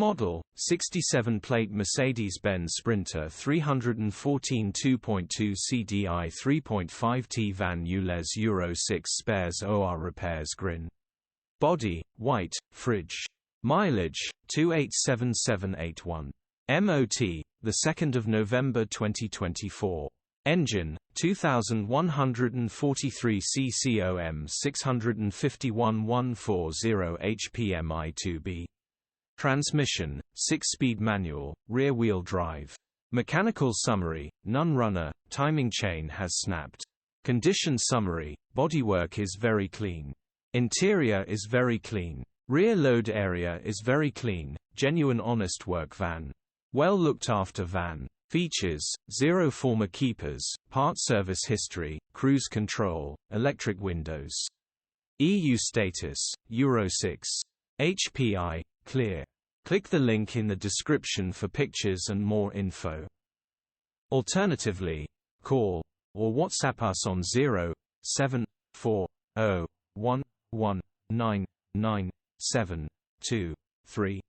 model, 67-plate Mercedes-Benz Sprinter 314 2.2 CDI 3.5T van ULEZ Euro 6 spares OR repairs Grin. Body, white, fridge. Mileage, 287781. MOT, 2 November 2024. Engine, 2143 CCOM 651-140 HP Mi2B. Transmission, 6-speed manual, rear-wheel drive. Mechanical summary, none runner, timing chain has snapped. Condition summary, bodywork is very clean. Interior is very clean. Rear load area is very clean, genuine honest work van. Well looked after van. Features, 0 former keepers, part service history, cruise control, electric windows. EU status, Euro 6. HPI, clear. Click the link in the description for pictures and more info. Alternatively, call or WhatsApp us on 07401199723.